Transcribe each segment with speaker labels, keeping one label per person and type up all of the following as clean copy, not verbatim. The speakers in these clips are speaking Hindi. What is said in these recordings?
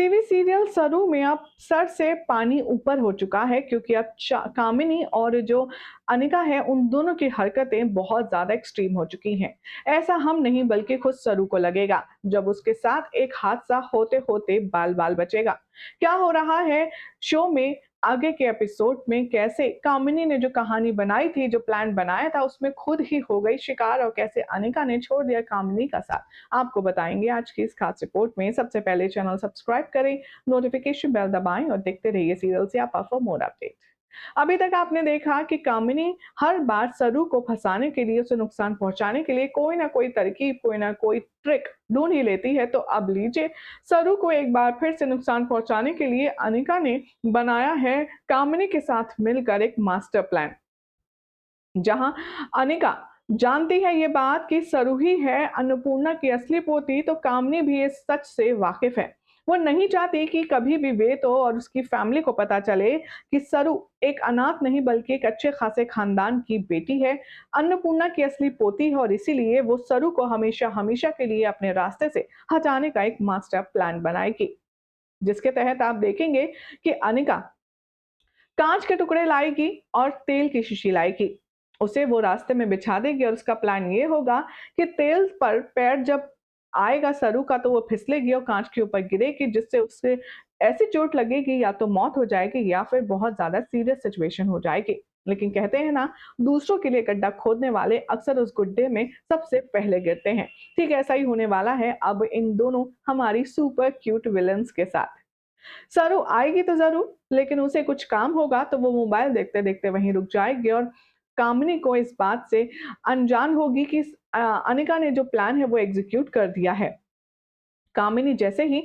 Speaker 1: टीवी सीरियल सरू में अब सर से पानी ऊपर हो चुका है क्योंकि अब कामिनी और जो अनिका है उन दोनों की हरकतें बहुत ज्यादा एक्सट्रीम हो चुकी हैं। ऐसा हम नहीं बल्कि खुद सरू को लगेगा जब उसके साथ एक हादसा होते होते बाल बाल बचेगा। क्या हो रहा है शो में आगे के एपिसोड में, कैसे कामिनी ने जो कहानी बनाई थी, जो प्लान बनाया था उसमें खुद ही हो गई शिकार और कैसे अनिका ने छोड़ दिया कामिनी का साथ, आपको बताएंगे आज की इस खास रिपोर्ट में। सबसे पहले चैनल सब्सक्राइब करें, नोटिफिकेशन बेल दबाएं और देखते रहिए सीरियल से आप फॉर मोर अपडेट। अभी तक आपने देखा कि कामिनी हर बार सरू को फंसाने के लिए, उसे नुकसान पहुंचाने के लिए कोई ना कोई तरकीब, कोई ना कोई ट्रिक ढूंढ ही लेती है। तो अब लीजिए, सरू को एक बार फिर से नुकसान पहुंचाने के लिए अनिका ने बनाया है कामिनी के साथ मिलकर एक मास्टर प्लान, जहां अनिका जानती है ये बात कि सरू ही है अन्नपूर्णा की असली पोती, तो कामनी भी इस सच से वाकिफ है। वो नहीं चाहती कि कभी भी वेतो और उसकी फैमिली को पता चले कि सरू एक अनाथ नहीं बल्कि एक अच्छे खासे खानदान की बेटी है, अन्नपूर्णा की असली पोती है, और इसीलिए वो सरू को हमेशा हमेशा के लिए अपने रास्ते से हटाने का एक मास्टर प्लान बनाएगी, जिसके तहत आप देखेंगे कि अनिका कांच के टुकड़े लाएगी और तेल की शीशी लाएगी। उसे वो रास्ते में बिछा देगी और उसका प्लान ये होगा कि तेल पर पैर जब आएगा सरू का तो वो फिसलेगी और कांच के ऊपर गिरेगी, जिससे उससे ऐसी चोट लगेगी या तो मौत हो जाएगी या फिर बहुत ज्यादा सीरियस सिचुएशन हो जाएगी। लेकिन कहते हैं ना, दूसरों के लिए गड्ढा खोदने वाले अक्सर उस गुड्डे में सबसे पहले गिरते हैं। ठीक ऐसा ही होने वाला है अब इन दोनों हमारी सुपर क्यूट विलन्स के साथ। सरू आएगी तो ज़रूर, लेकिन उसे कुछ काम होगा तो वो मोबाइल देखते-देखते वहीं रुक जाएगी और कामिनी को इस बात से अनजान होगी कि अनिका ने जो प्लान है वो एग्ज़ीक्यूट कर दिया है। कामिनी जैसे ही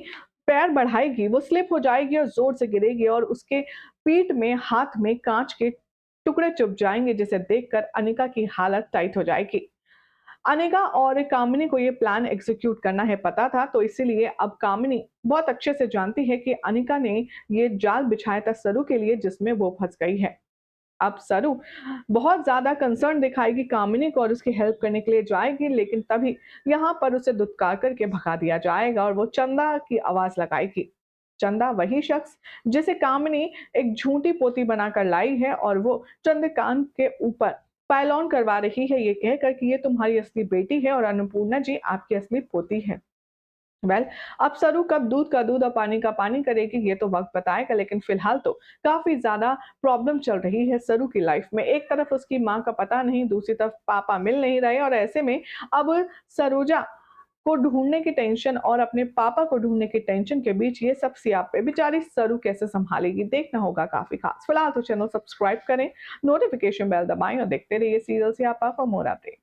Speaker 1: पैर बढ़ाएगी, वो स्लिप हो जाएगी और ज़ोर से गिरेगी और उसके पीठ में, हाथ में काँच के टुकड़े चुभ जाएँगे, जिसे देखकर अनिका की हालत टाइट हो जाएगी। अनिका और कामिनी को ये प्लान एग्जीक्यूट करना है पता था, तो इसीलिए अब कामिनी बहुत अच्छे से जानती है कि अनिका ने ये जाल बिछाया था सरू के लिए, जिसमें वो फंस गई है। अब सरू बहुत ज्यादा कंसर्न दिखाएगी कामिनी को और उसकी हेल्प करने के लिए जाएगी, लेकिन तभी यहाँ पर उसे दुत्कार करके भगा दिया जाएगा और वो चंदा की आवाज लगाएगी। चंदा वही शख्स जिसे कामिनी एक झूठी पोती बनाकर लाई है और वो चंद्रकांत के ऊपर पायलॉन करवा रही है, ये कहकर कि ये तुम्हारी असली बेटी है और अन्नपूर्णा जी आपकी असली पोती है। वेल, अब सरू कब दूध का दूध और पानी का पानी करेगी ये तो वक्त बताएगा, लेकिन फिलहाल तो काफी ज्यादा प्रॉब्लम चल रही है सरू की लाइफ में। एक तरफ उसकी माँ का पता नहीं, दूसरी तरफ पापा मिल नहीं रहे, और ऐसे में अब सरोजा को ढूंढने की टेंशन और अपने पापा को ढूंढने की टेंशन के बीच ये सब सियाप पे बेचारी सरू कैसे संभालेगी, देखना होगा काफी खास। फिलहाल तो चैनल सब्सक्राइब करें, नोटिफिकेशन बेल दबाएं और देखते रहिए सीरियल सियापा फॉर मोर अपडेट।